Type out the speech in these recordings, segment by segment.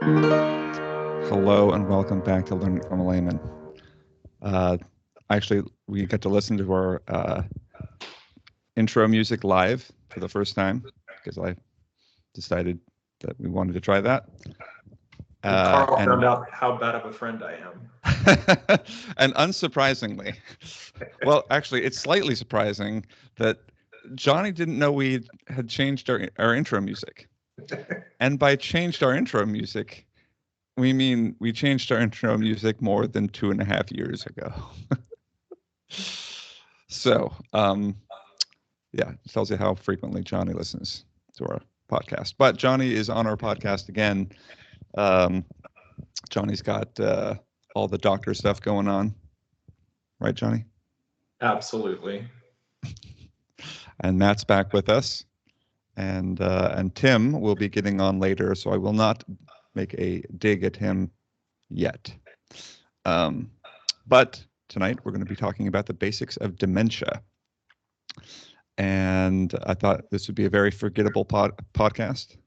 Hello and welcome back to Learn It from a Layman. Actually, we get to listen to our intro music live for the first time because I decided that we wanted to try that. Carl found out how bad of a friend I am. And unsurprisingly, well, actually, it's slightly surprising that Jonny didn't know we had changed our intro music. And by changed our intro music, we mean we changed our intro music more than 2.5 years ago. So, yeah, it tells you how frequently Jonny listens to our podcast. But Jonny is on our podcast again. Jonny's got all the doctor stuff going on. Right, Jonny? Absolutely. And Matt's back with us. And Tim will be getting on later, so I will not make a dig at him yet. But tonight we're going to be talking about the basics of dementia. And I thought this would be a very forgettable podcast.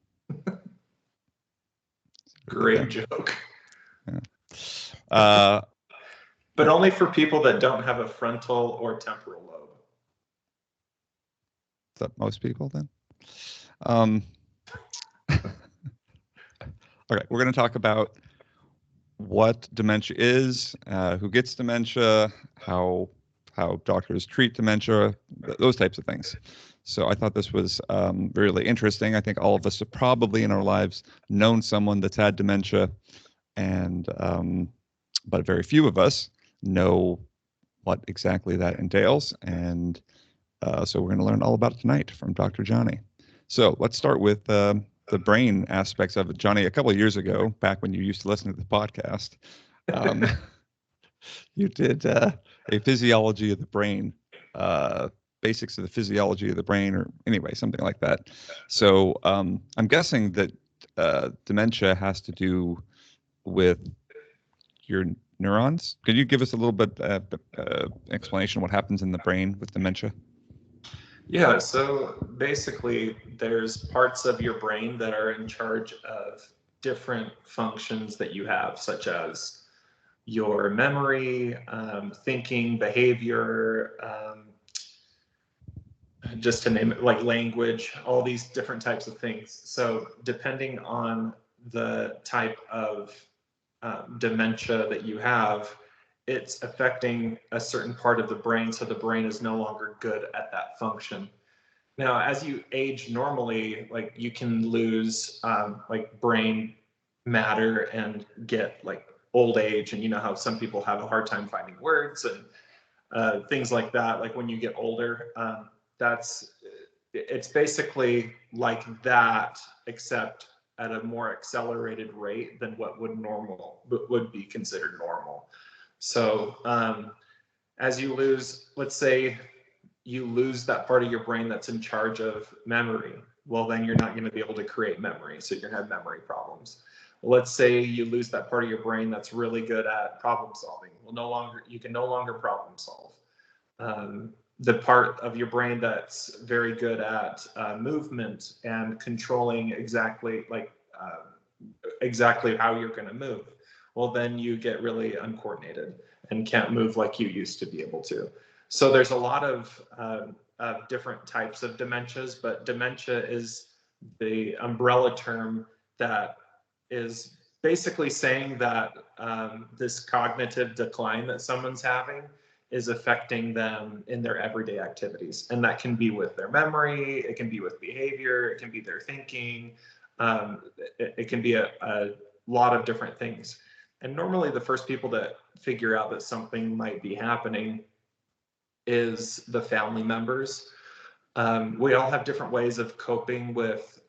Great joke. Yeah. But only for people that don't have a frontal or temporal lobe. Is that most people then? Okay, we're going to talk about what dementia is, who gets dementia, how doctors treat dementia, those types of things. So I thought this was really interesting. I think all of us have probably in our lives known someone that's had dementia, and but very few of us know what exactly that entails. And so we're going to learn all about it tonight from Dr. Jonny. So let's start with the brain aspects of it. Jonny, a couple of years ago, back when you used to listen to the podcast, you did a physiology of the brain, basics of the physiology of the brain, or anyway, something like that. So I'm guessing that dementia has to do with your neurons. Could you give us a little bit explanation of what happens in the brain with dementia? Yeah, so basically there's parts of your brain that are in charge of different functions that you have, such as your memory, thinking, behavior, just to name it, like language, all these different types of things. So depending on the type of dementia that you have, it's affecting a certain part of the brain, so the brain is no longer good at that function. Now, as you age normally, like you can lose like brain matter and get like old age, and you know how some people have a hard time finding words and things like that. Like when you get older, it's basically like that, except at a more accelerated rate than what would be considered normal. So as you lose, let's say you lose that part of your brain that's in charge of memory, well, then you're not going to be able to create memory, so you're going to have memory problems. Let's say you lose that part of your brain that's really good at problem solving. Well, you can no longer problem solve. The part of your brain that's very good at movement and controlling exactly how you're going to move, well, then you get really uncoordinated and can't move like you used to be able to. So there's a lot of different types of dementias, but dementia is the umbrella term that is basically saying that this cognitive decline that someone's having is affecting them in their everyday activities. And that can be with their memory, it can be with behavior, it can be their thinking, it can be a lot of different things. And normally the first people that figure out that something might be happening is the family members. We all have different ways of coping with,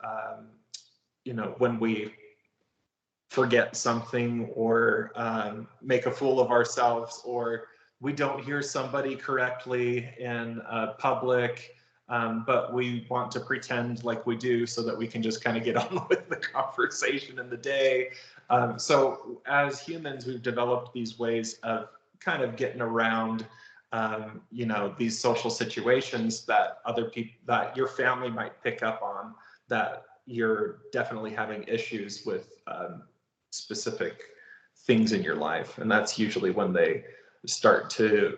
when we forget something or make a fool of ourselves, or we don't hear somebody correctly in public, but we want to pretend like we do so that we can just kind of get on with the conversation in the day. So as humans, we've developed these ways of kind of getting around these social situations that other people, that your family might pick up on, that you're definitely having issues with specific things in your life, and that's usually when they start to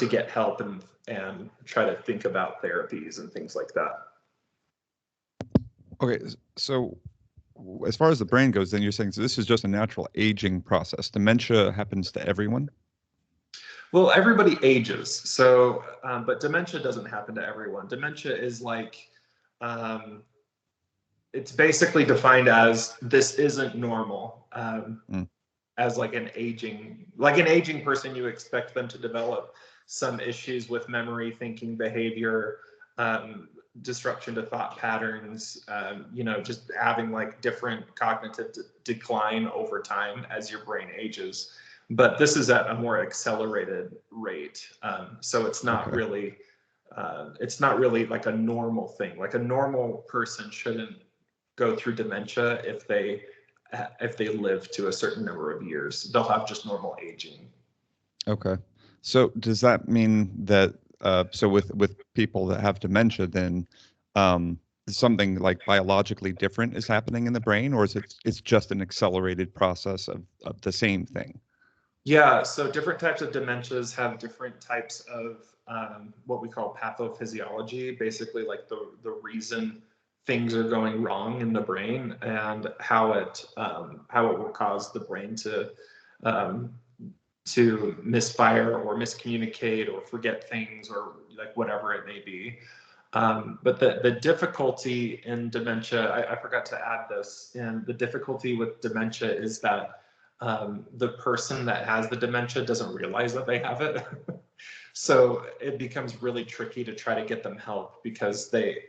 get help and try to think about therapies and things like that. Okay, so as far as the brain goes, then you're saying so this is just a natural aging process. Dementia happens to everyone? Well, everybody ages, so but dementia doesn't happen to everyone. Dementia is like it's basically defined as this isn't normal. As like an aging person, you expect them to develop some issues with memory, thinking, behavior, disruption to thought patterns, just having like different cognitive decline over time as your brain ages. But this is at a more accelerated rate. So it's not really like a normal thing. Like a normal person shouldn't go through dementia if they live to a certain number of years. They'll have just normal aging. Okay. So does that mean that so with people that have dementia, then something like biologically different is happening in the brain, or is it's just an accelerated process of the same thing? Yeah, so different types of dementias have different types of what we call pathophysiology, basically like the reason things are going wrong in the brain and how it will cause the brain to misfire or miscommunicate or forget things or like whatever it may be. But the difficulty in dementia, I forgot to add this, and the difficulty with dementia is that the person that has the dementia doesn't realize that they have it. So it becomes really tricky to try to get them help because they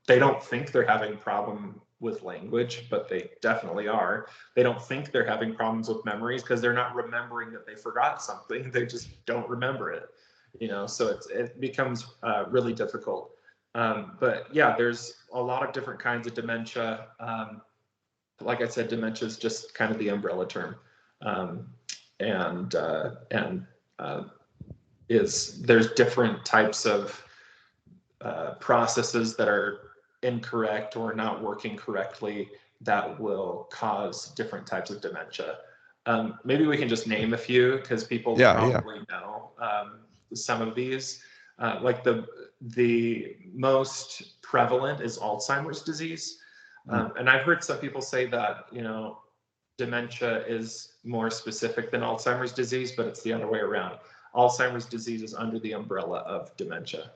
don't think they're having a problem with language, but they definitely are. They don't think they're having problems with memories because they're not remembering that they forgot something. They just don't remember it, so it becomes really difficult. But yeah, there's a lot of different kinds of dementia. Like I said, dementia is just kind of the umbrella term. There's different types of processes that are incorrect or not working correctly that will cause different types of dementia. Maybe we can just name a few because people probably know some of these. Like the most prevalent is Alzheimer's disease. And I've heard some people say that, dementia is more specific than Alzheimer's disease, but it's the other way around. Alzheimer's disease is under the umbrella of dementia.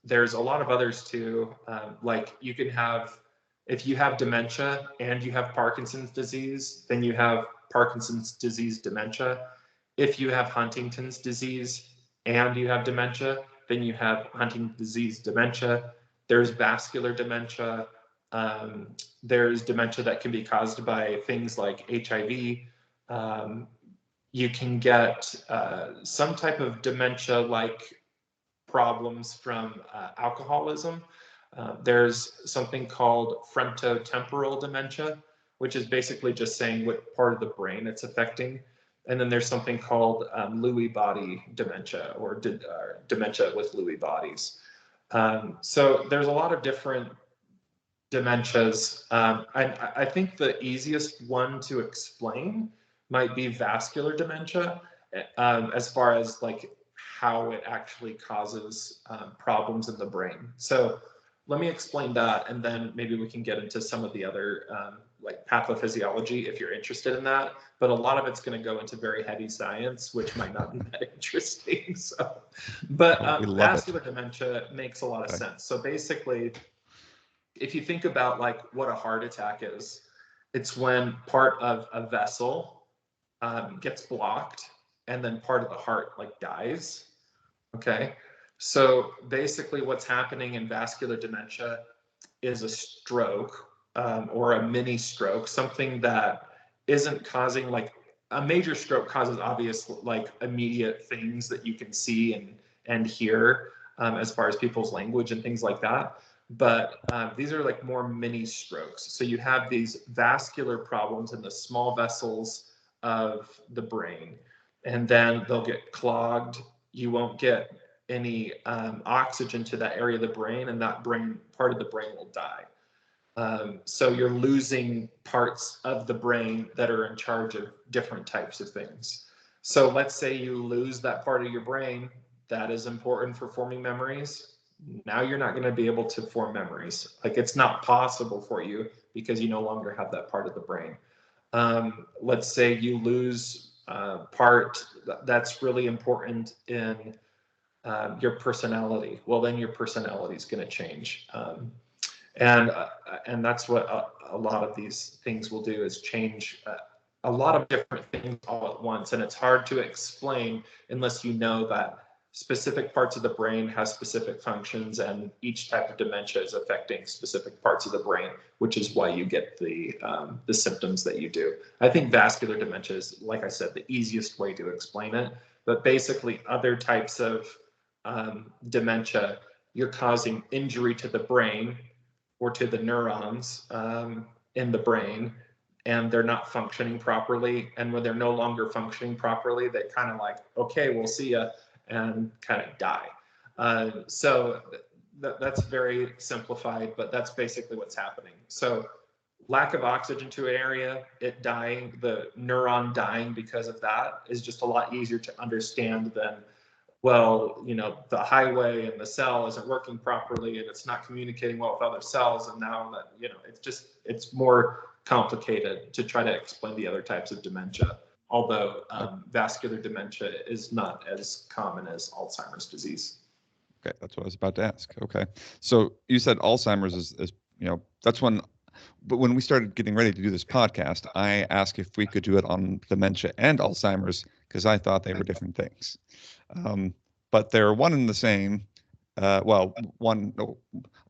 There's a lot of others too. Like you can have, if you have dementia and you have Parkinson's disease, then you have Parkinson's disease dementia. If you have Huntington's disease and you have dementia, then you have Huntington's disease dementia. There's vascular dementia. There's dementia that can be caused by things like HIV. You can get some type of dementia like problems from alcoholism. There's something called frontotemporal dementia, which is basically just saying what part of the brain it's affecting. And then there's something called Lewy body dementia or dementia with Lewy bodies. So there's a lot of different dementias. I think the easiest one to explain might be vascular dementia, as far as like how it actually causes problems in the brain. So let me explain that, and then maybe we can get into some of the other like pathophysiology if you're interested in that. But a lot of it's going to go into very heavy science, which might not be that interesting. So, but vascular dementia makes a lot of sense. So basically, if you think about like what a heart attack is, it's when part of a vessel gets blocked and then part of the heart like dies. Okay. So basically what's happening in vascular dementia is a stroke or a mini stroke, something that isn't causing like a major stroke causes obvious like immediate things that you can see and hear as far as people's language and things like that. But these are like more mini strokes. So you have these vascular problems in the small vessels of the brain, and then they'll get clogged. You won't get any oxygen to that area of the brain, and that brain part of the brain will die. So you're losing parts of the brain that are in charge of different types of things. So let's say you lose that part of your brain that is important for forming memories. Now you're not going to be able to form memories. Like it's not possible for you because you no longer have that part of the brain. Let's say you lose part that's really important in your personality. Well, then your personality is going to change. And and that's what a lot of these things will do is change a lot of different things all at once. And it's hard to explain unless you know that specific parts of the brain have specific functions, and each type of dementia is affecting specific parts of the brain, which is why you get the symptoms that you do. I think vascular dementia is, like I said, the easiest way to explain it. But basically, other types of dementia, you're causing injury to the brain or to the neurons in the brain, and they're not functioning properly. And when they're no longer functioning properly, they kind of like, okay, we'll see ya, and kind of die. So that's very simplified, but that's basically what's happening. So lack of oxygen to an area, it dying, the neuron dying because of that is just a lot easier to understand than, well, you know, the highway and the cell isn't working properly and it's not communicating well with other cells. And now that, you know, it's more complicated to try to explain the other types of dementia, although vascular dementia is not as common as Alzheimer's disease. Okay, that's what I was about to ask. Okay, so you said Alzheimer's is you know, that's when, but when we started getting ready to do this podcast, I asked if we could do it on dementia and Alzheimer's because I thought they were different things. But they're one and the same. Well,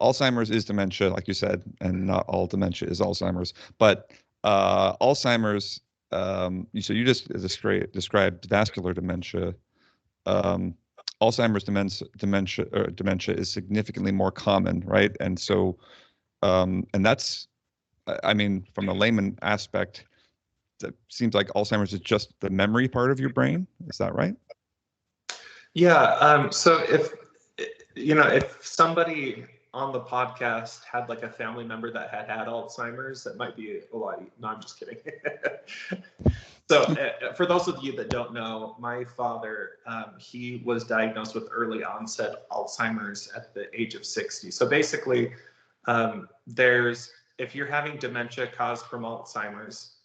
Alzheimer's is dementia, like you said, and not all dementia is Alzheimer's. But Alzheimer's, so you just described vascular dementia. Alzheimer's dementia is significantly more common, right? And so, and that's, I mean, from a layman aspect, it seems like Alzheimer's is just the memory part of your brain. Is that right? Yeah. So if somebody on the podcast had like a family member that had Alzheimer's, that might be a lot. No, I'm just kidding. So for those of you that don't know, my father, he was diagnosed with early onset Alzheimer's at the age of 60. So basically, if you're having dementia caused from Alzheimer's,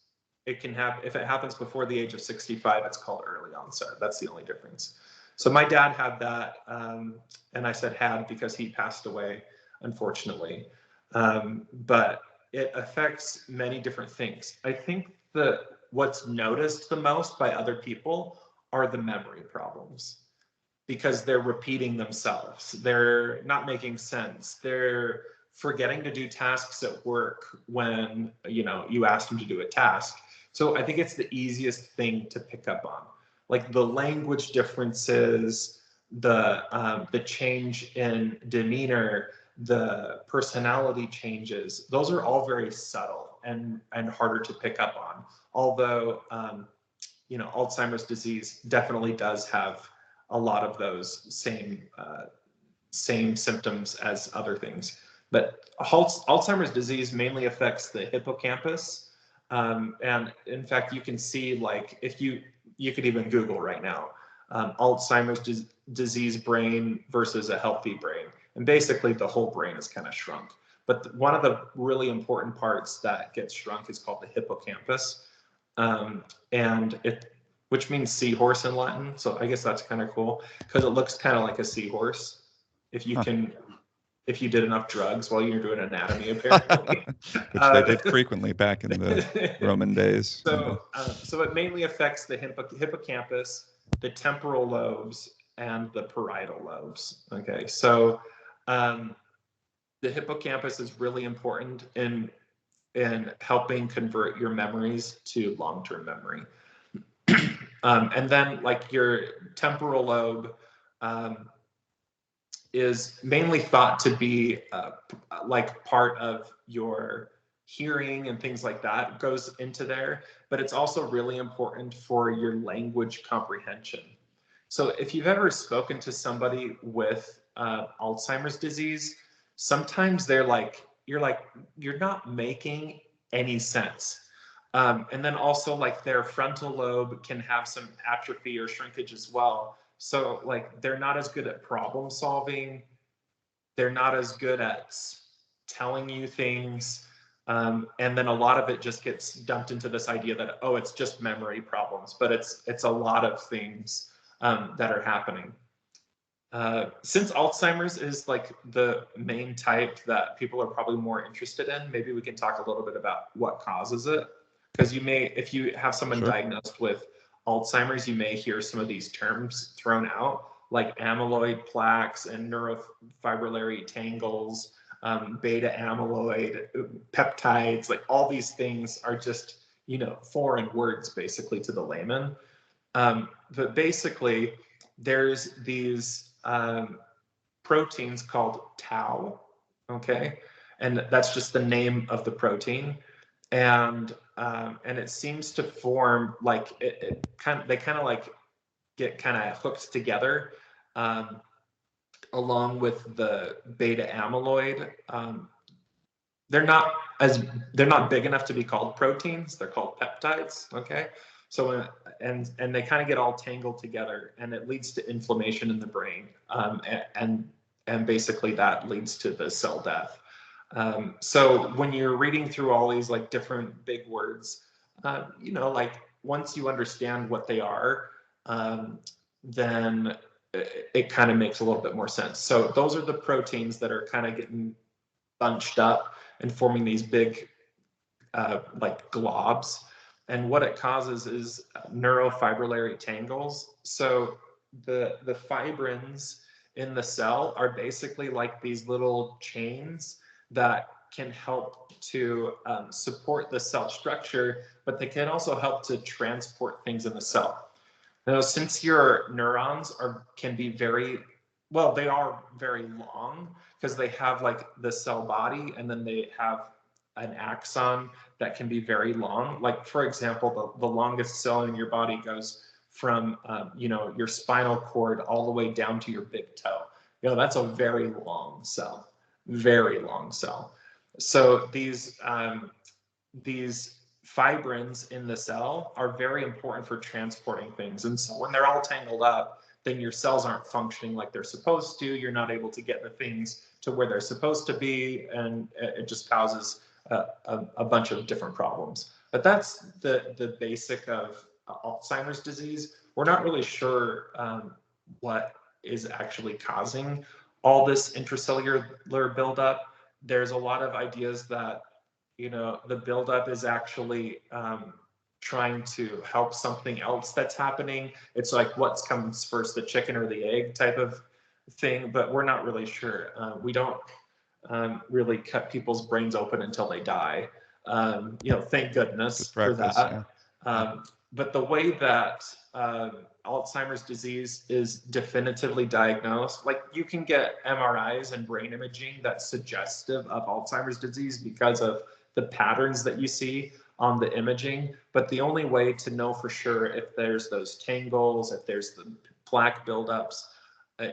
it can happen. If it happens before the age of 65, it's called early onset. That's the only difference. So my dad had that, and I said had because he passed away, unfortunately. But it affects many different things. I think that what's noticed the most by other people are the memory problems, because they're repeating themselves. They're not making sense. They're forgetting to do tasks at work when, you know, you ask them to do a task. So I think it's the easiest thing to pick up on. Like the language differences, the change in demeanor, the personality changes, those are all very subtle and harder to pick up on. Although, you know, Alzheimer's disease definitely does have a lot of those same symptoms as other things. But Alzheimer's disease mainly affects the hippocampus. And in fact, you can see, like, if you could even Google right now, Alzheimer's disease brain versus a healthy brain. And basically the whole brain is kind of shrunk. But one of the really important parts that gets shrunk is called the hippocampus. Which means seahorse in Latin. So I guess that's kind of cool because it looks kind of like a seahorse. If you did enough drugs while you're doing anatomy, apparently. Which they did frequently back in the Roman days. So it mainly affects the hippocampus, the temporal lobes, and the parietal lobes. Okay, so the hippocampus is really important in helping convert your memories to long-term memory. And then, like, your temporal lobe is mainly thought to be like part of your hearing and things like that goes into there, but it's also really important for your language comprehension. So if you've ever spoken to somebody with Alzheimer's disease, sometimes they're like you're not making any sense. And then also like their frontal lobe can have some atrophy or shrinkage as well. So like they're not as good at problem solving. They're not as good at telling you things. And then a lot of it just gets dumped into this idea that, oh, it's just memory problems, but it's a lot of things that are happening. Since Alzheimer's is like the main type that people are probably more interested in, maybe we can talk a little bit about what causes it. Because you may, if you have someone Sure. diagnosed with Alzheimer's, you may hear some of these terms thrown out, like amyloid plaques and neurofibrillary tangles, beta amyloid, peptides, like all these things are just, foreign words basically to the layman. But basically, there's these proteins called tau, okay? And that's just the name of the protein. And it seems to form like they kind of like get kind of hooked together along with the beta amyloid. They're not big enough to be called proteins. They're called peptides. Okay, so and they kind of get all tangled together, and it leads to inflammation in the brain, and basically that leads to the cell death. So when you're reading through all these like different big words, like once you understand what they are, then it kind of makes a little bit more sense. So those are the proteins that are kind of getting bunched up and forming these big like globs. And what it causes is neurofibrillary tangles. So the fibrins in the cell are basically like these little chains that can help to support the cell structure, but they can also help to transport things in the cell. Now, since your neurons can be very, well, they are very long because they have like the cell body and then they have an axon that can be very long. Like for example, the longest cell in your body goes from your spinal cord all the way down to your big toe. That's a very long cell, very long cell. So these fibrins in the cell are very important for transporting things. And so when they're all tangled up, then your cells aren't functioning like they're supposed to. You're not able to get the things to where they're supposed to be, and it just causes a bunch of different problems. But that's the basic of Alzheimer's disease. We're not really sure what is actually causing all this intracellular buildup. There's a lot of ideas that the buildup is actually trying to help something else that's happening. It's like what's comes first, the chicken or the egg type of thing, but we're not really sure. We don't really cut people's brains open until they die. Thank goodness for that. Yeah. But the way that Alzheimer's disease is definitively diagnosed, like you can get MRIs and brain imaging that's suggestive of Alzheimer's disease because of the patterns that you see on the imaging. But the only way to know for sure if there's those tangles, if there's the plaque buildups,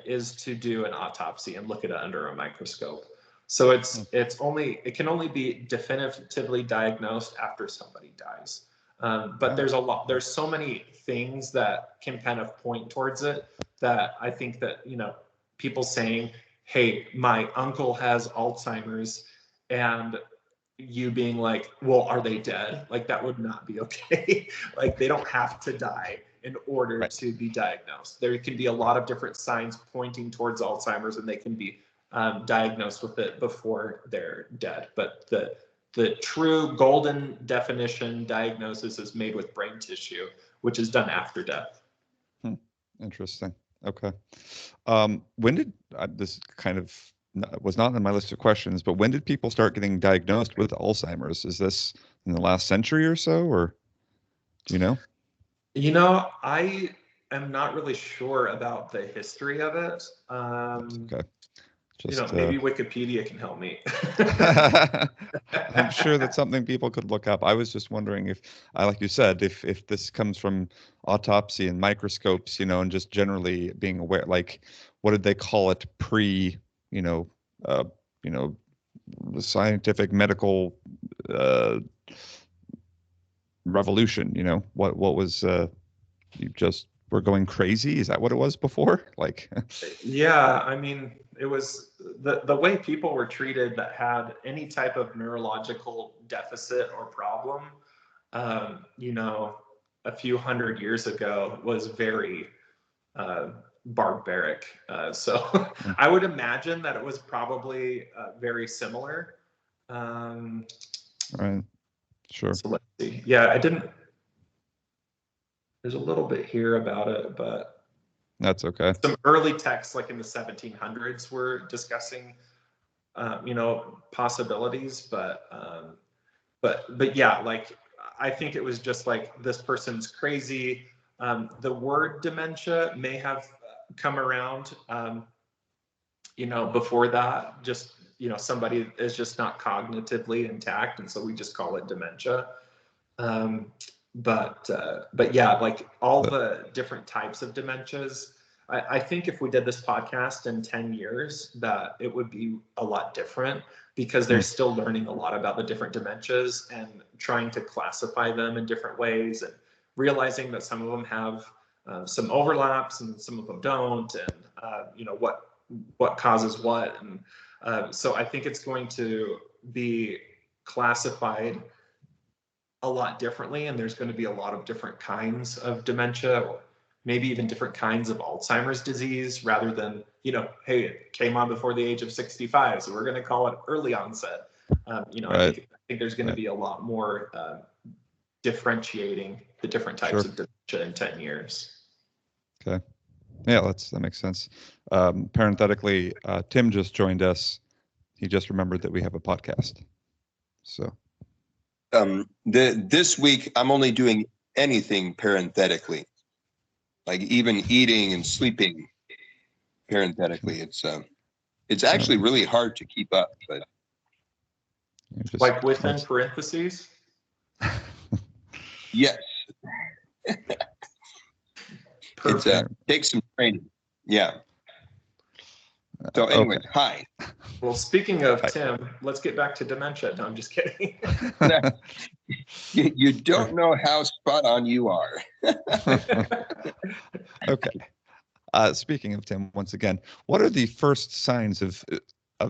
is to do an autopsy and look at it under a microscope. So it can only be definitively diagnosed after somebody dies. But there's so many things that can kind of point towards it that I think that, people saying, hey, my uncle has Alzheimer's, and you being like, well, are they dead? Like that would not be okay. Like they don't have to die in order to be diagnosed. There can be a lot of different signs pointing towards Alzheimer's, and they can be diagnosed with it before they're dead. But the true golden definition diagnosis is made with brain tissue, which is done after death. Interesting. Okay. When did this kind of was not on my list of questions, but when did people start getting diagnosed with Alzheimer's? Is this in the last century or so, or do you know? I am not really sure about the history of it. Okay. Maybe Wikipedia can help me. I'm sure that's something people could look up. I was just wondering if, like you said, if this comes from autopsy and microscopes, and just generally being aware, like what did they call it pre, scientific medical revolution. What was you just were going crazy? Is that what it was before? Like, Yeah, I mean, it was the way people were treated that had any type of neurological deficit or problem, a few hundred years ago was very barbaric. So I would imagine that it was probably very similar. right, sure, So let's see. Yeah, there's a little bit here about it, but that's okay. some early texts like in the 1700s were discussing possibilities, but yeah, like I think it was just like this person's crazy. The word dementia may have come around before that. Just somebody is just not cognitively intact, and so we just call it dementia. um, but yeah, like all the different types of dementias, I think if we did this podcast in 10 years, that it would be a lot different, because they're still learning a lot about the different dementias and trying to classify them in different ways, and realizing that some of them have some overlaps and some of them don't, and what causes what. And so I think it's going to be classified a lot differently, and there's going to be a lot of different kinds of dementia, or maybe even different kinds of Alzheimer's disease, rather than hey, it came on before the age of 65, so we're going to call it early onset. Right. I think there's going to be a lot more differentiating the different types of dementia in 10 years. Okay. Yeah, that makes sense. Parenthetically, Tim just joined us. He just remembered that we have a podcast. So this week I'm only doing anything parenthetically, like even eating and sleeping parenthetically. It's actually really hard to keep up, but like within parentheses. Yes. It takes some training. Yeah. So anyway, okay. Hi. Well, speaking of Tim, let's get back to dementia. No, I'm just kidding. You don't know how spot on you are. Okay. Speaking of Tim, once again, what are the first signs of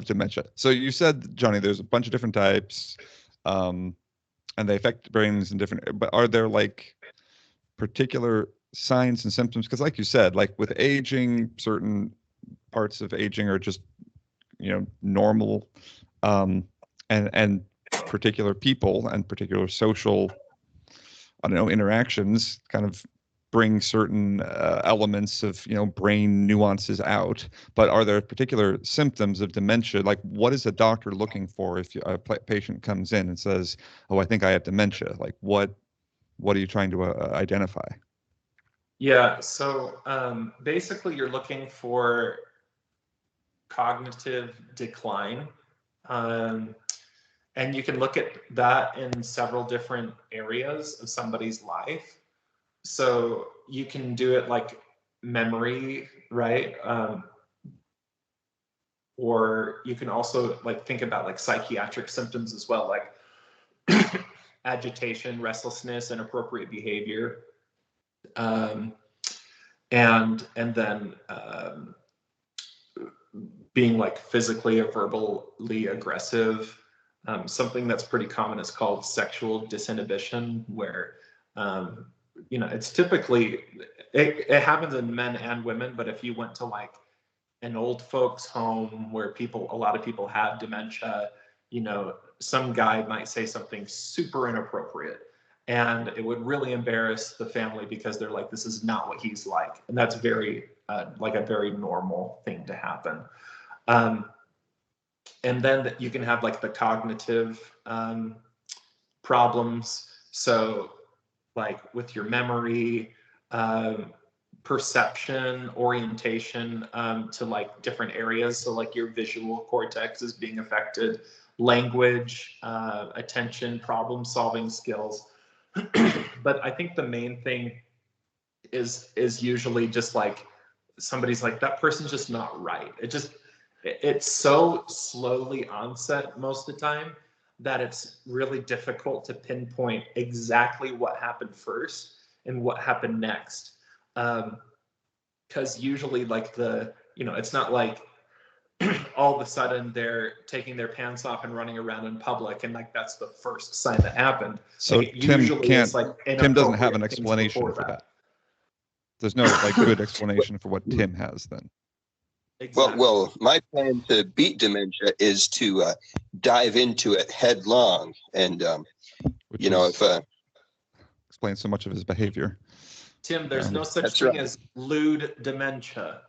dementia? So you said, Jonny, there's a bunch of different types, and they affect brains in different. But are there like particular signs and symptoms? Because, like you said, like with aging, certain parts of aging are just normal, and particular people and particular social, I don't know, interactions kind of bring certain elements of brain nuances out. But are there particular symptoms of dementia? Like, what is a doctor looking for if a patient comes in and says, "Oh, I think I have dementia"? Like, what are you trying to identify? Yeah, so basically you're looking for cognitive decline, and you can look at that in several different areas of somebody's life. So you can do it like memory, right? Or you can also like think about like psychiatric symptoms as well, like agitation, restlessness, inappropriate behavior, and then being like physically or verbally aggressive. Something that's pretty common is called sexual disinhibition, where it's typically it happens in men and women. But if you went to like an old folks home where a lot of people have dementia, some guy might say something super inappropriate, and it would really embarrass the family because they're like, this is not what he's like. And that's very like a very normal thing to happen. And then you can have like the cognitive problems. So like with your memory, perception, orientation to like different areas. So like your visual cortex is being affected, language, attention, problem solving skills. But I think the main thing is usually just like somebody's like, that person's just not right. It's so slowly onset most of the time that it's really difficult to pinpoint exactly what happened first and what happened next. Because usually, like it's not like all of a sudden they're taking their pants off and running around in public, and like that's the first sign that happened. So like, Tim it's like Tim doesn't have an inappropriate things explanation before for that. There's no like good explanation for what Tim has then. Exactly. Well, my plan to beat dementia is to dive into it headlong, and Which if explains so much of his behavior. Tim, there's no such That's thing right. as lewd dementia.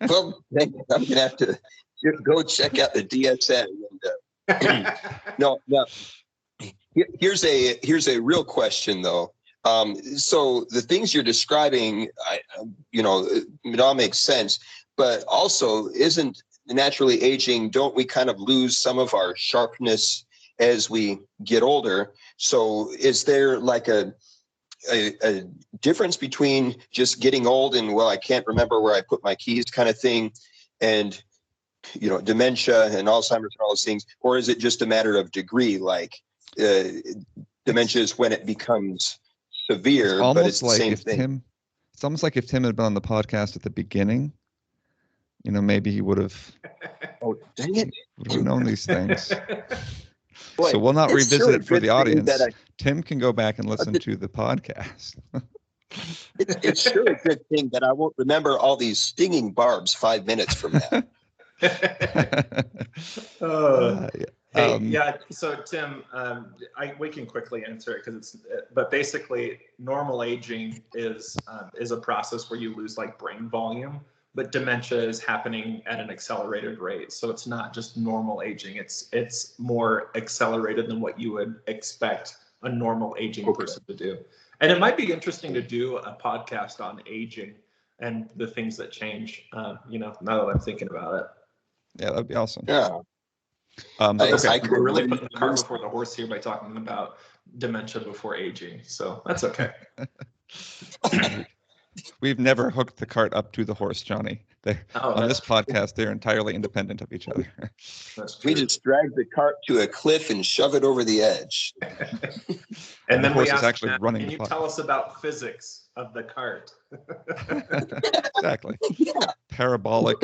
Well, I'm gonna have to go check out the DSM. And, no. Here's a real question though. So the things you're describing, it all makes sense, but also isn't naturally aging, don't we kind of lose some of our sharpness as we get older? So is there like a difference between just getting old and, well, I can't remember where I put my keys kind of thing, and dementia and Alzheimer's and all those things? Or is it just a matter of degree, like dementia is when it becomes severe, but it's the same thing? It's almost like if Tim had been on the podcast at the beginning, maybe he would have Dang it. known these things. Boy, so we'll not revisit sure it for the audience. Tim can go back and listen to the podcast. It's sure a good thing that I won't remember all these stinging barbs 5 minutes from now. So Tim, we can quickly answer it but basically normal aging is a process where you lose like brain volume, but dementia is happening at an accelerated rate. So it's not just normal aging. It's more accelerated than what you would expect a normal aging person to do. And it might be interesting to do a podcast on aging and the things that change, now that I'm thinking about it. Yeah, that'd be awesome. Yeah. We're really putting the cart before the horse here by talking about dementia before aging. So that's okay. We've never hooked the cart up to the horse, Jonny. On this podcast, they're entirely independent of each other. We just drag the cart to a cliff and shove it over the edge. And then the horse we is actually running. Can you tell us about physics of the cart? Exactly. Yeah. Parabolic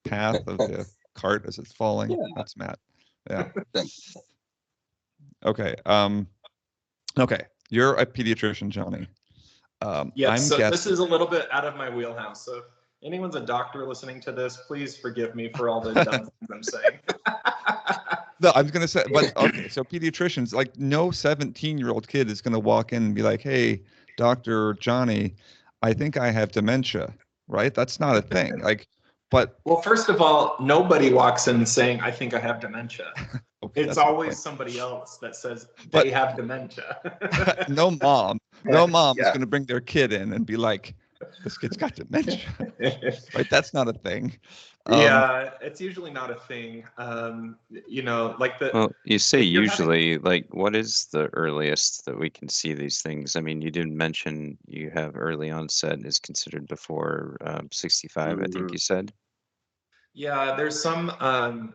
path of the cart as it's falling. Yeah. That's Matt. Yeah. Okay. Okay. You're a pediatrician, Jonny. This is a little bit out of my wheelhouse. So if anyone's a doctor listening to this, please forgive me for all the dumb things I'm saying. No, I was going to say, but okay, so pediatricians, like no 17-year-old kid is going to walk in and be like, hey, Dr. Jonny, I think I have dementia, right? That's not a thing. Well, first of all, nobody walks in saying, I think I have dementia. Okay, it's always somebody else that says they have dementia. No mom is going to bring their kid in and be like, this kid's got dementia. Right? That's not a thing. It's usually not a thing. Well, you say usually, like, what is the earliest that we can see these things? I mean, you didn't mention you have early onset is considered before 65, I think you said. Yeah, there's some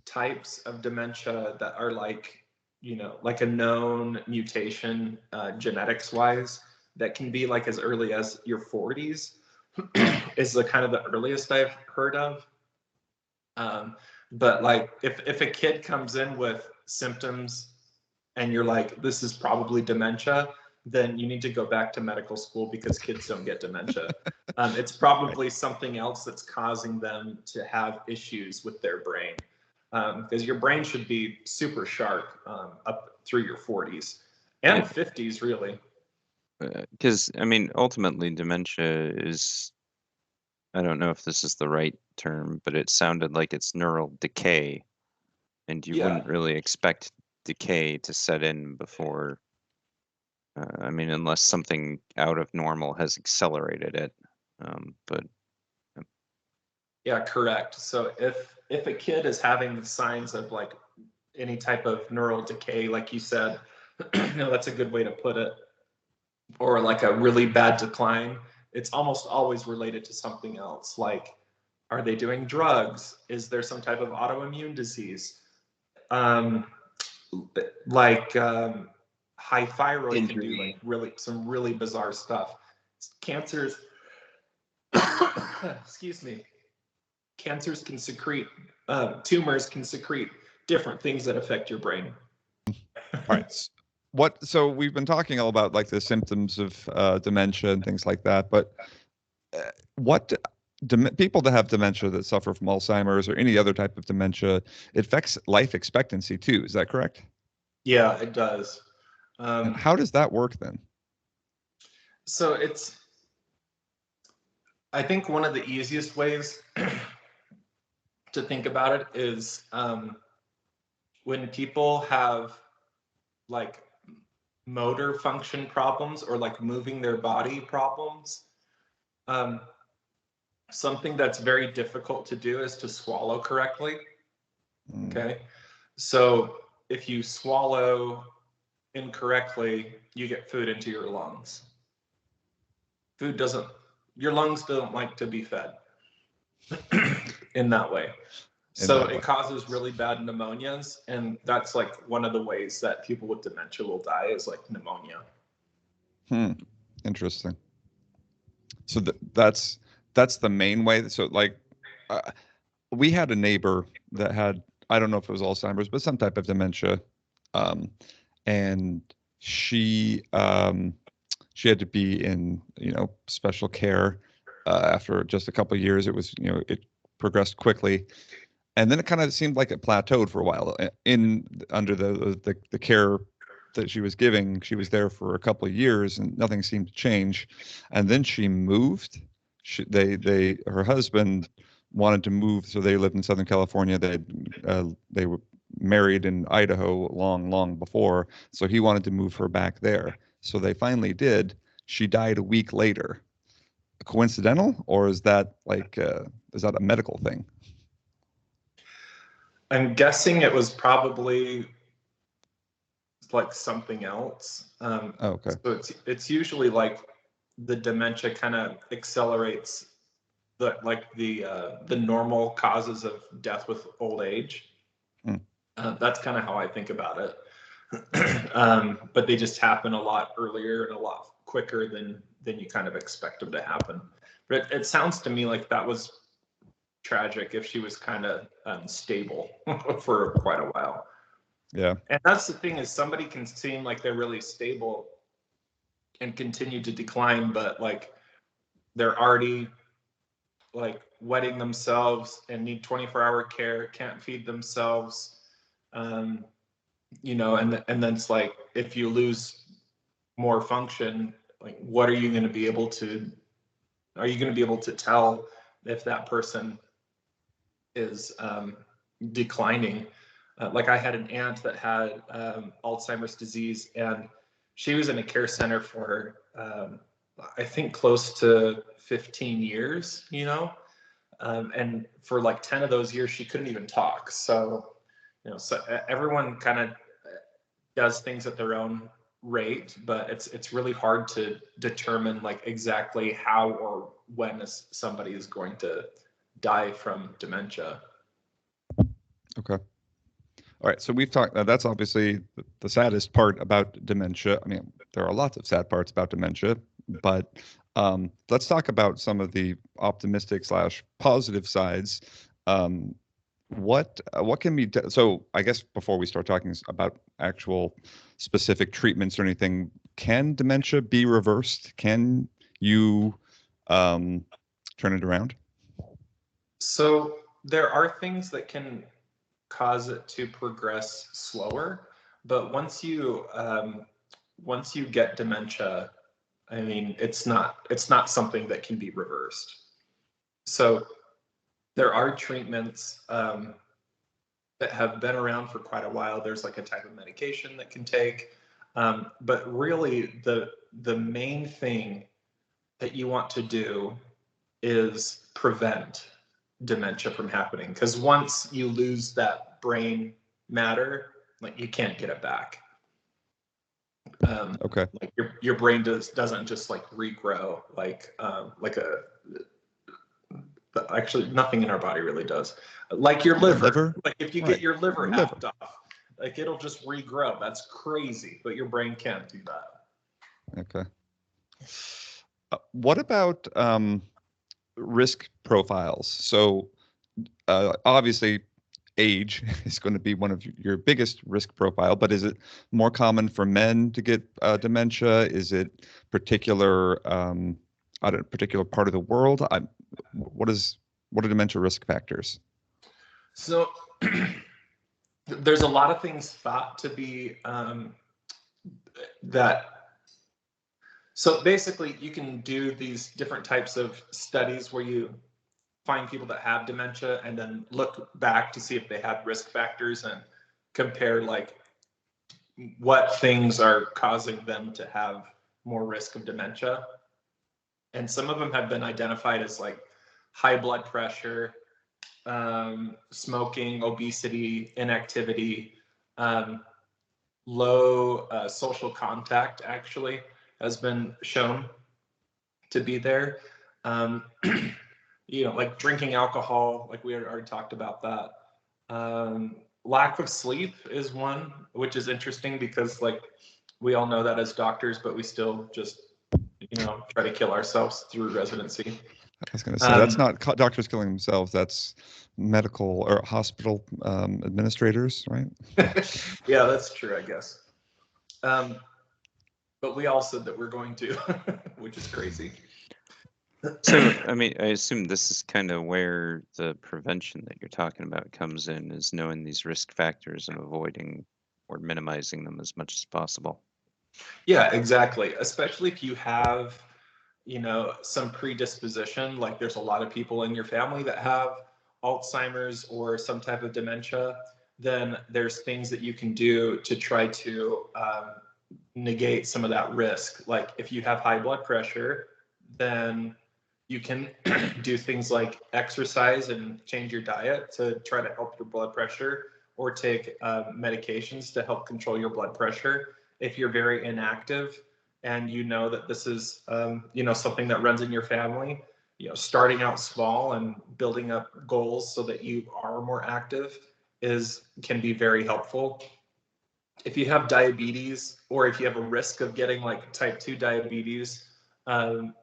types of dementia that are like a known mutation genetics wise that can be like as early as your 40s is the kind of the earliest I've heard of. But like if a kid comes in with symptoms and you're like, this is probably dementia, then you need to go back to medical school because kids don't get dementia. It's probably something else that's causing them to have issues with their brain. Because your brain should be super sharp up through your 40s and 50s, really. Because, I mean, ultimately, dementia is, I don't know if this is the right term, but it sounded like it's neural decay. And you wouldn't really expect decay to set in before, unless something out of normal has accelerated it. Yeah, correct. So if a kid is having the signs of like any type of neural decay, like you said, that's a good way to put it, or like a really bad decline, it's almost always related to something else. Like, are they doing drugs? Is there some type of autoimmune disease? High thyroid Injury. can do like some really bizarre stuff. Cancers, excuse me, cancers can secrete, tumors can secrete different things that affect your brain. All right. So we've been talking all about like the symptoms of dementia and things like that, but what people that have dementia that suffer from Alzheimer's or any other type of dementia, it affects life expectancy too. Is that correct? Yeah, it does. And how does that work then? So I think one of the easiest ways to think about it is when people have like motor function problems or like moving their body problems. Something that's very difficult to do is to swallow correctly. Okay. So if you swallow incorrectly, you get food into your lungs. Your lungs don't like to be fed in that way. So it causes really bad pneumonias. And that's like one of the ways that people with dementia will die is like pneumonia. Interesting. So that's the main way. So like we had a neighbor that had, I don't know if it was Alzheimer's, but some type of dementia. And she had to be in, special care after just a couple of years. It was, it progressed quickly. And then it kind of seemed like it plateaued for a while under the care that she was giving. She was there for a couple of years and nothing seemed to change. And then she moved. Her husband wanted to move, so they lived in Southern California. They were married in Idaho long before, so he wanted to move her back there. So they finally did. She died a week later. Coincidental, or is that a medical thing? I'm guessing it was probably like something else. Okay. So it's usually like the dementia kind of accelerates the normal causes of death with old age. That's kind of how I think about it. But they just happen a lot earlier and a lot quicker than you kind of expect them to happen. But it sounds to me like that was tragic if she was kind of stable for quite a while. Yeah. And that's the thing, is somebody can seem like they're really stable and continue to decline, but like they're already like wetting themselves and need 24-hour care, can't feed themselves. And then it's like, if you lose more function, like what are you going to be able to tell if that person is declining? Like I had an aunt that had Alzheimer's disease, and she was in a care center for I think close to 15 years, and for like 10 of those years she couldn't even talk. So everyone kind of does things at their own rate, but it's really hard to determine like exactly how or when somebody is going to die from dementia. Okay. All right. So we've talked, that's obviously the saddest part about dementia. I mean, there are lots of sad parts about dementia, but let's talk about some of the optimistic / positive sides. What can be done? So I guess before we start talking about actual specific treatments or anything, can dementia be reversed? Can you turn it around? So there are things that can cause it to progress slower, but once you get dementia, I mean, it's not something that can be reversed. So there are treatments that have been around for quite a while. There's like a type of medication that can take, but really the main thing that you want to do is prevent dementia from happening, because once you lose that brain matter, like you can't get it back. Okay. Like your brain doesn't just like regrow like actually nothing in our body really does. Like your liver. Like if you get your liver hacked off, like it'll just regrow. That's crazy, but your brain can't do that. Okay. What about risk profiles? So obviously age is going to be one of your biggest risk profile, but is it more common for men to get dementia? Is it particular particular part of the world? What are dementia risk factors? So there's a lot of things thought to be that. So basically, you can do these different types of studies where you find people that have dementia and then look back to see if they had risk factors and compare like what things are causing them to have more risk of dementia. And some of them have been identified as like high blood pressure, smoking, obesity, inactivity, low social contact actually has been shown to be there. Like drinking alcohol, like we already talked about that. Lack of sleep is one, which is interesting because like we all know that as doctors, but we still just, try to kill ourselves through residency. I was going to say, that's not doctors killing themselves. That's medical or hospital administrators, right? Yeah, that's true, I guess. But we all said that we're going to, which is crazy. So, I mean, I assume this is kind of where the prevention that you're talking about comes in, is knowing these risk factors and avoiding or minimizing them as much as possible. Yeah, exactly. Especially if you have, some predisposition, like there's a lot of people in your family that have Alzheimer's or some type of dementia, then there's things that you can do to try to negate some of that risk. Like if you have high blood pressure, then you can do things like exercise and change your diet to try to help your blood pressure, or take medications to help control your blood pressure. If you're very inactive and you know that this is, something that runs in your family, starting out small and building up goals so that you are more active can be very helpful. If you have diabetes, or if you have a risk of getting like type 2 diabetes, trying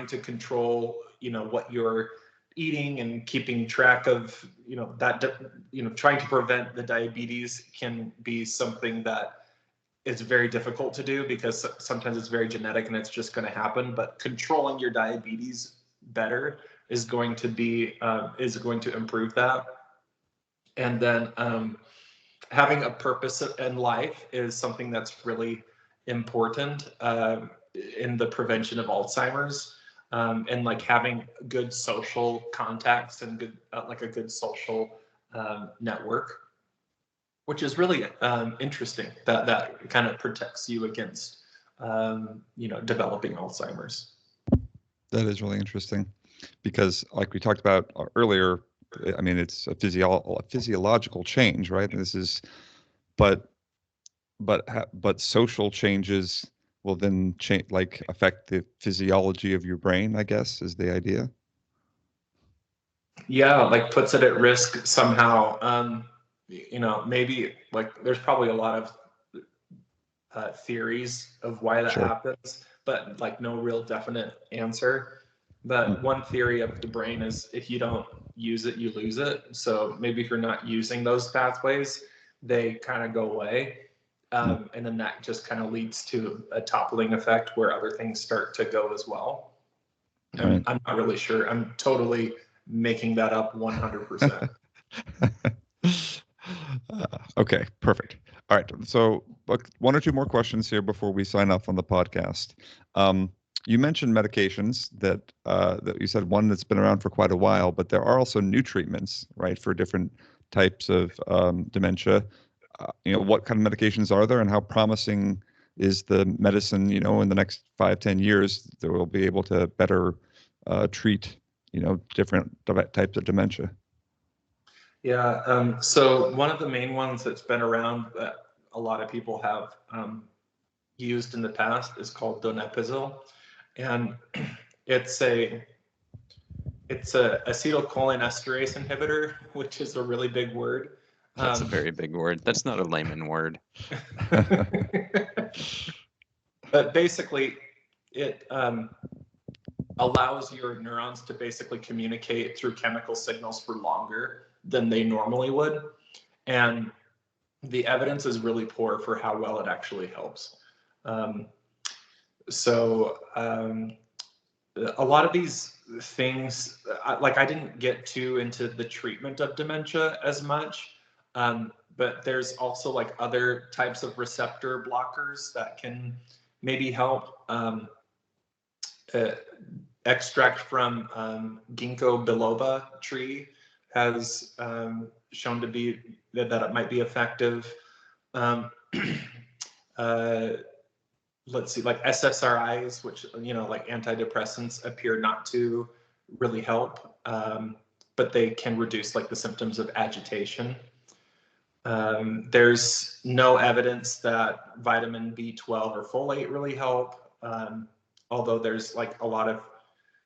to control, what you're eating and keeping track of, trying to prevent the diabetes can be something that is very difficult to do because sometimes it's very genetic and it's just going to happen. But controlling your diabetes better is going to improve that. And then having a purpose in life is something that's really important in the prevention of Alzheimer's, and like having good social contacts and good like a good social network, which is really interesting. That kind of protects you against developing Alzheimer's. That is really interesting, because like we talked about earlier, I mean, it's a physiological change, right? This is, but social changes will then affect the physiology of your brain, I guess, is the idea. Yeah, like puts it at risk somehow. Maybe like there's probably a lot of theories of why that happens, but like no real definite answer. But one theory of the brain is if you don't use it, you lose it. So maybe if you're not using those pathways, they kind of go away. And then that just kind of leads to a toppling effect where other things start to go as well. I'm not really sure. I'm totally making that up 100%. Okay, perfect. All right. So one or two more questions here before we sign off on the podcast. You mentioned medications that you said one that's been around for quite a while, but there are also new treatments, right, for different types of dementia. What kind of medications are there, and how promising is the medicine, in the next 5-10 years that we'll be able to better treat, different types of dementia? Yeah. So one of the main ones that's been around that a lot of people have used in the past is called donepezil, and it's a acetylcholinesterase inhibitor, which is a really big word. That's a very big word. That's not a layman word. But basically, it allows your neurons to basically communicate through chemical signals for longer than they normally would. And the evidence is really poor for how well it actually helps. A lot of these things, like I didn't get too into the treatment of dementia as much, but there's also like other types of receptor blockers that can maybe help. Extract from ginkgo biloba tree has shown to be that it might be effective. Let's see, like SSRIs, which, you know, like antidepressants, appear not to really help, but they can reduce like the symptoms of agitation. There's no evidence that vitamin B12 or folate really help, although there's like a lot of,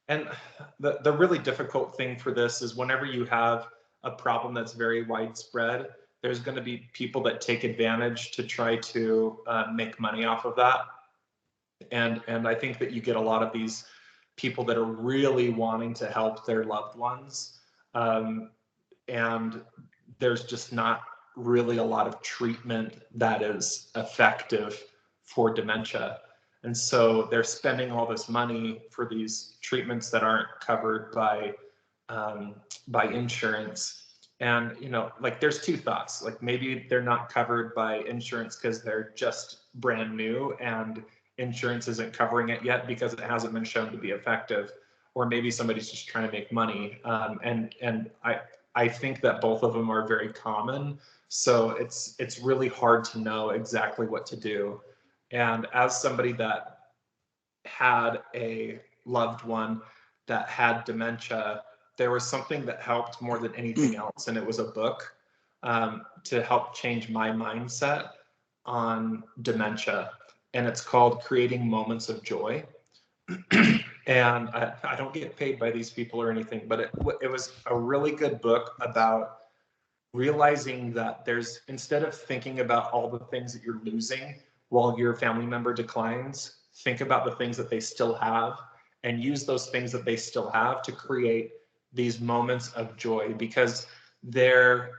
and the really difficult thing for this is whenever you have a problem that's very widespread, there's going to be people that take advantage to try to make money off of that. And I think that you get a lot of these people that are really wanting to help their loved ones. And there's just not really a lot of treatment that is effective for dementia. And so they're spending all this money for these treatments that aren't covered by insurance. And, you know, like there's two thoughts, like maybe they're not covered by insurance because they're just brand new and insurance isn't covering it yet because it hasn't been shown to be effective, or maybe somebody's just trying to make money. And I think that both of them are very common. So it's really hard to know exactly what to do. And as somebody that had a loved one that had dementia, there was something that helped more than anything else, and it was a book to help change my mindset on dementia. And it's called Creating Moments of Joy. And I don't get paid by these people or anything, but it was a really good book about realizing that there's, instead of thinking about all the things that you're losing while your family member declines, think about the things that they still have and use those things that they still have to create these moments of joy, because their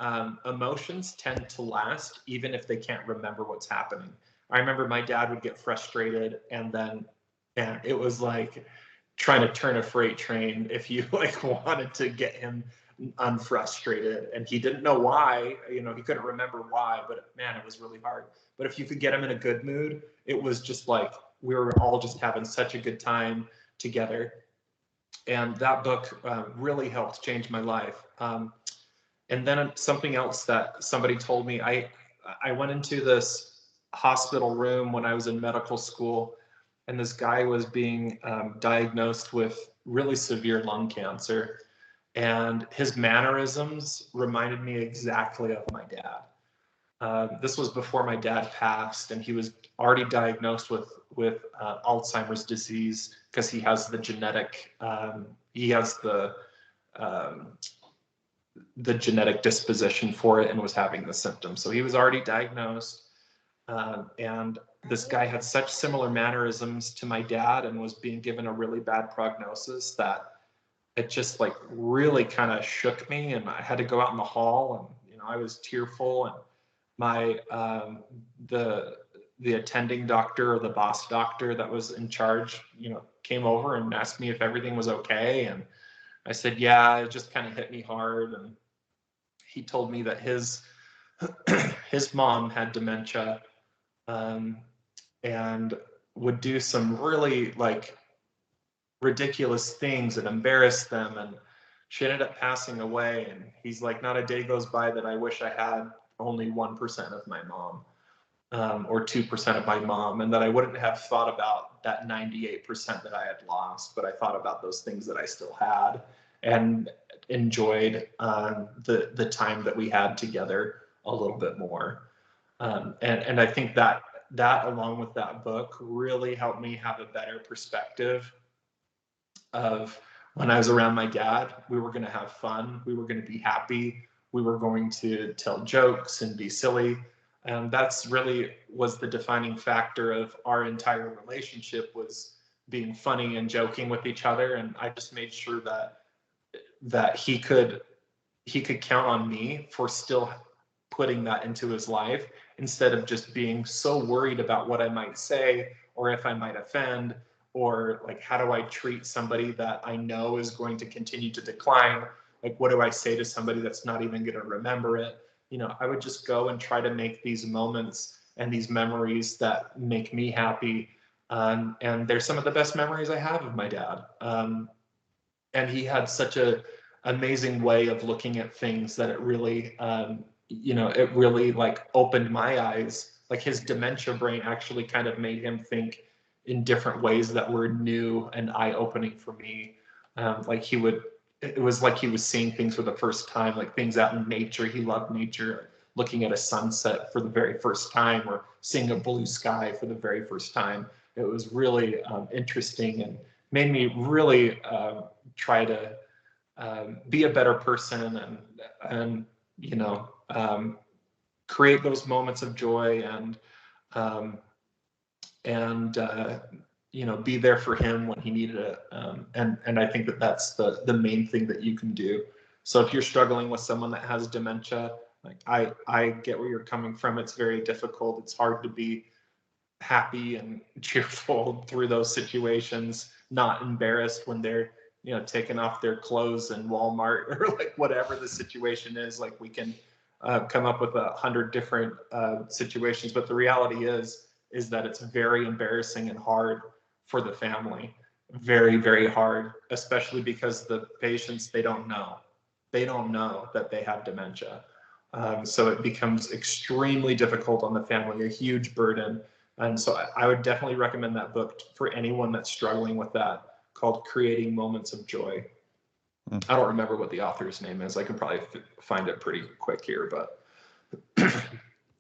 emotions tend to last even if they can't remember what's happening. I remember my dad would get frustrated, and it was like trying to turn a freight train if you like wanted to get him unfrustrated, and he didn't know why, you know, he couldn't remember why, but man, it was really hard. But if you could get him in a good mood, it was just like we were all just having such a good time together. And that book really helped change my life. And then something else that somebody told me, I went into this hospital room when I was in medical school, and this guy was being diagnosed with really severe lung cancer. And his mannerisms reminded me exactly of my dad. This was before my dad passed, and he was already diagnosed with Alzheimer's disease because he has the genetic, the genetic disposition for it and was having the symptoms. So he was already diagnosed. And this guy had such similar mannerisms to my dad and was being given a really bad prognosis that it just like really kind of shook me, and I had to go out in the hall, and, you know, I was tearful, and my, the attending doctor, or the boss doctor that was in charge, you know, came over and asked me if everything was okay. And I said, yeah, it just kind of hit me hard. And he told me that his mom had dementia, and would do some really like ridiculous things and embarrass them, and she ended up passing away. And he's like, not a day goes by that I wish I had only 1% of my mom, or 2% of my mom, and that I wouldn't have thought about that 98% that I had lost, but I thought about those things that I still had and enjoyed the time that we had together a little bit more. And I think that that along with that book really helped me have a better perspective of when I was around my dad. We were going to have fun. We were going to be happy. We were going to tell jokes and be silly. And that's really was the defining factor of our entire relationship, was being funny and joking with each other. And I just made sure that he could count on me for still putting that into his life, instead of just being so worried about what I might say or if I might offend, or like, how do I treat somebody that I know is going to continue to decline? Like, what do I say to somebody that's not even going to remember it? You know, I would just go and try to make these moments and these memories that make me happy. And they're some of the best memories I have of my dad. And he had such a amazing way of looking at things that it really, it really like opened my eyes. Like, his dementia brain actually kind of made him think in different ways that were new and eye-opening for me. It was like he was seeing things for the first time, like things out in nature. He loved nature, looking at a sunset for the very first time, or seeing a blue sky for the very first time. It was really interesting, and made me really try to be a better person, and create those moments of joy, and be there for him when he needed it. And I think that that's the main thing that you can do. So if you're struggling with someone that has dementia, like I get where you're coming from. It's very difficult. It's hard to be happy and cheerful through those situations, not embarrassed when they're taking off their clothes in Walmart, or like whatever the situation is. Like, we can come up with 100 different situations, but the reality is that it's very embarrassing and hard for the family. Very, very hard, especially because the patients, they don't know that they have dementia. So it becomes extremely difficult on the family, a huge burden. And so I would definitely recommend that book for anyone that's struggling with that, called Creating Moments of Joy. I don't remember what the author's name is. I can probably find it pretty quick here, but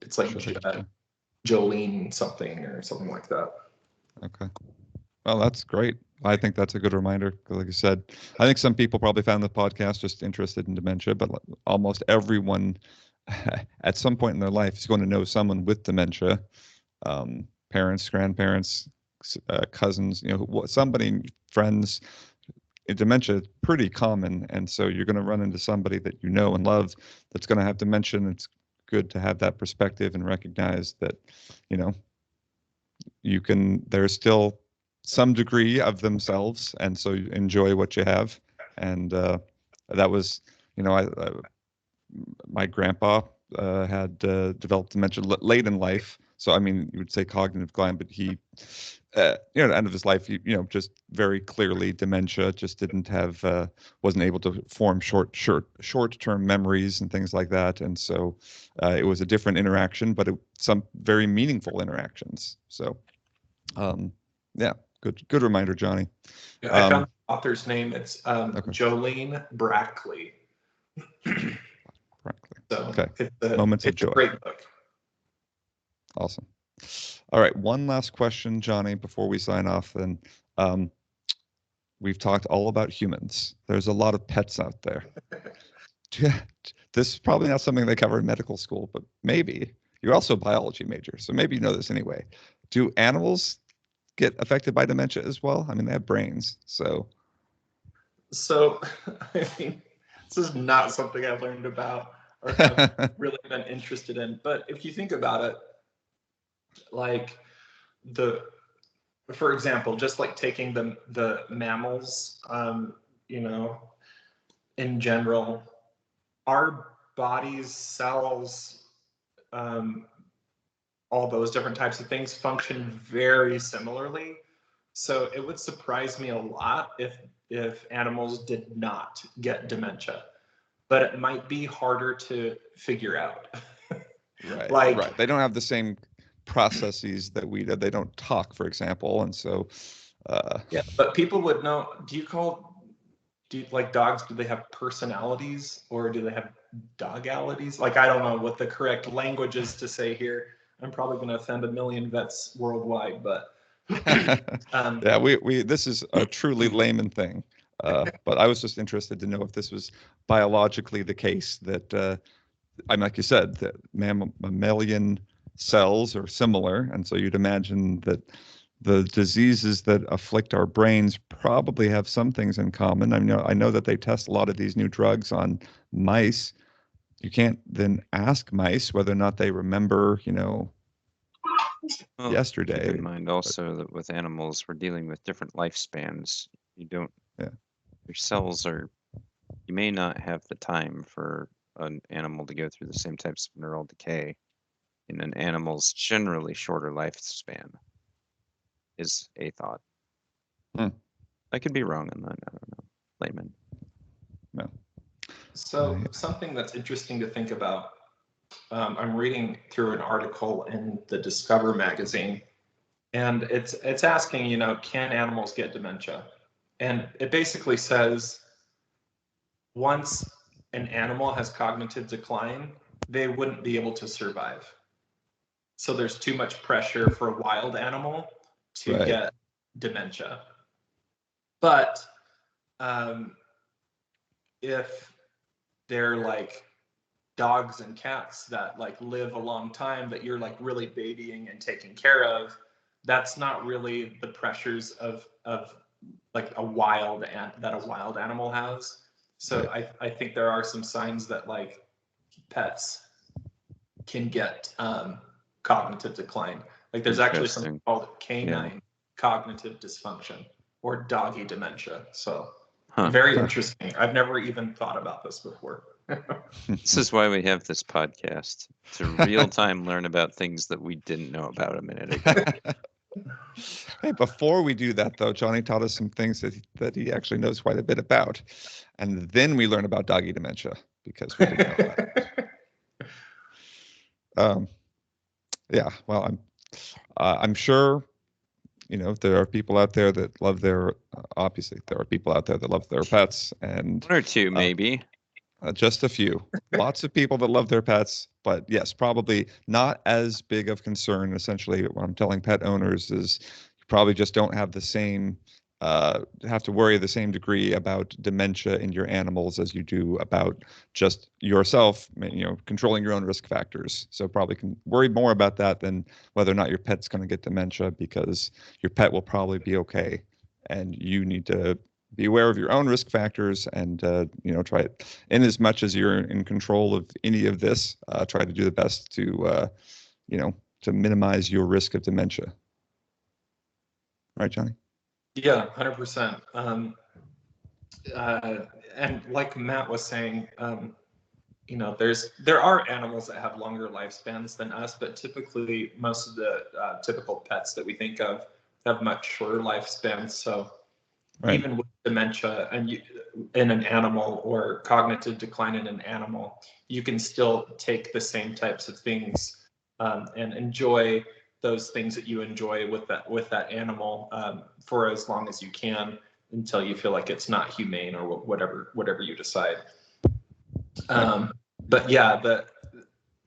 it's like Jolene something or something like that. Okay. Well, that's great. I think that's a good reminder. Like I said, I think some people probably found the podcast just interested in dementia, but almost everyone at some point in their life is going to know someone with dementia. Parents, grandparents, cousins, somebody, friends. Dementia is pretty common, and so you're going to run into somebody that you know and love that's going to have dementia. And it's good to have that perspective and recognize that, there's still some degree of themselves, and so you enjoy what you have. And that was, my grandpa had developed dementia late in life. So, I mean, you would say cognitive decline, but he, at the end of his life, just very clearly dementia, just didn't have, wasn't able to form short-term memories and things like that. And so it was a different interaction, but some very meaningful interactions. So, yeah, good reminder, Jonny. Yeah, I found the author's name. It's Jolene Brackley. So okay. It's a great book. Awesome. All right, one last question, Jonny, before we sign off. Then we've talked all about humans. There's a lot of pets out there. This is probably not something they cover in medical school, but maybe. You're also a biology major, so maybe you know this anyway. Do animals get affected by dementia as well? I mean, they have brains, so. So, I mean, this is not something I've learned about or have really been interested in. But if you think about it, like for example, just like taking the mammals, in general, our bodies, cells, all those different types of things function very similarly. So it would surprise me a lot if animals did not get dementia, but it might be harder to figure out. Right. Right. They don't have the same processes that we do. They don't talk, for example, and so. Yeah, but people would know. Do you like dogs? Do they have personalities, or do they have dogalities? Like, I don't know what the correct language is to say here, I'm probably going to offend a million vets worldwide, but Yeah, we this is a truly layman thing. But I was just interested to know if this was biologically the case that I'm like you said, that mammalian cells are similar, and so you'd imagine that the diseases that afflict our brains probably have some things in common. I know that they test a lot of these new drugs on mice. You can't then ask mice whether or not they remember, Well, yesterday. keep in mind also that with animals, we're dealing with different lifespans. You don't, Yeah. Your cells are, you may not have the time for an animal to go through the same types of neural decay in an animal's generally shorter lifespan, is a thought. Hmm. I could be wrong on that. I don't know. Layman. No. So something that's interesting to think about, I'm reading through an article in the Discover magazine, and it's asking, can animals get dementia? And it basically says once an animal has cognitive decline, they wouldn't be able to survive. So there's too much pressure for a wild animal to Right. get dementia. But if they're like dogs and cats that like live a long time that you're like really babying and taking care of, that's not really the pressures of like a wild animal has. So I think there are some signs that like pets can get cognitive decline. Like there's actually something called canine cognitive dysfunction or doggy dementia. So very interesting. I've never even thought about this before. This is why we have this podcast, to real time learn about things that we didn't know about a minute ago. Hey, before we do that, though, Jonny taught us some things that he actually knows quite a bit about. And then we learn about doggy dementia because we didn't know that. Yeah, well, I'm sure, there are people out there that love obviously, there are people out there that love their pets. And one or two, maybe. Just a few. Lots of people that love their pets, but yes, probably not as big of concern. Essentially, what I'm telling pet owners is you probably just don't have the same, have to worry the same degree about dementia in your animals as you do about just yourself, controlling your own risk factors. So probably can worry more about that than whether or not your pet's going to get dementia, because your pet will probably be okay. And you need to be aware of your own risk factors and, try it. In as much as you're in control of any of this, try to do the best to, to minimize your risk of dementia. Right, Jonny? Yeah, 100%. And like Matt was saying, there are animals that have longer lifespans than us, but typically most of the typical pets that we think of have much shorter lifespans. So even with dementia in an animal or cognitive decline in an animal, you can still take the same types of things and enjoy those things that you enjoy with that animal for as long as you can, until you feel like it's not humane or whatever you decide. But yeah,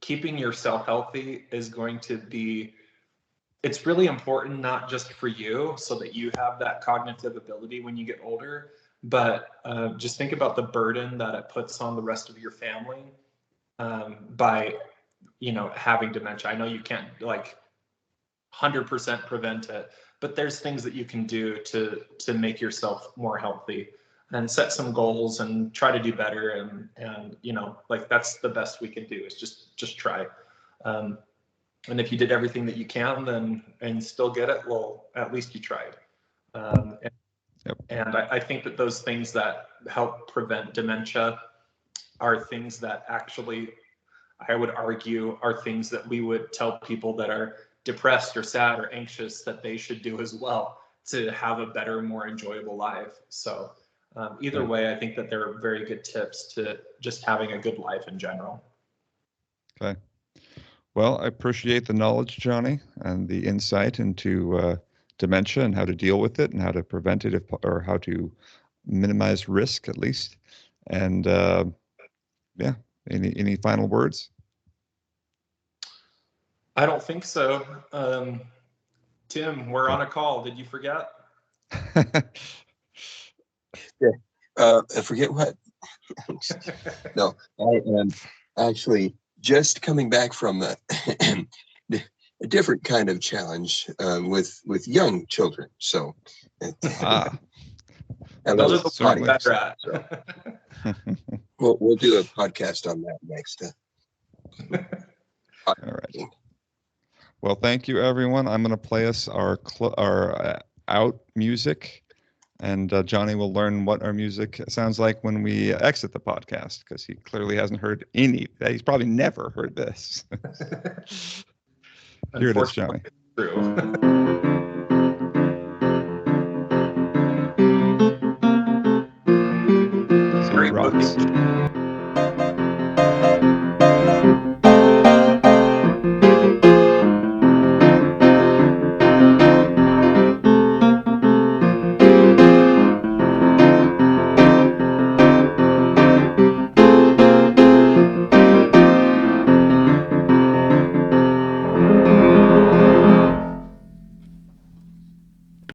keeping yourself healthy is going to be, it's really important, not just for you so that you have that cognitive ability when you get older, but just think about the burden that it puts on the rest of your family by having dementia. I know you can't like 100% prevent it, but there's things that you can do to make yourself more healthy and set some goals and try to do better. And like that's the best we can do, is just try. And if you did everything that you can and still get it, well, at least you tried. And I think that those things that help prevent dementia are things that actually, I would argue, are things that we would tell people that are depressed or sad or anxious that they should do as well to have a better, more enjoyable life. So either way, I think that there are very good tips to just having a good life in general. Okay. Well, I appreciate the knowledge, Jonny, and the insight into dementia and how to deal with it and how to prevent it, or how to minimize risk at least. And any final words? I don't think so. Tim, we're on a call. Did you forget? I forget what. No, I am actually just coming back from a different kind of challenge with young children. So Those are the certainly. better at. So we'll do a podcast on that next. All right. Well, thank you, everyone. I'm going to play us our out music, and Jonny will learn what our music sounds like when we exit the podcast, because he clearly hasn't heard any. He's probably never heard this. Here it is, Jonny. True. So he rocks.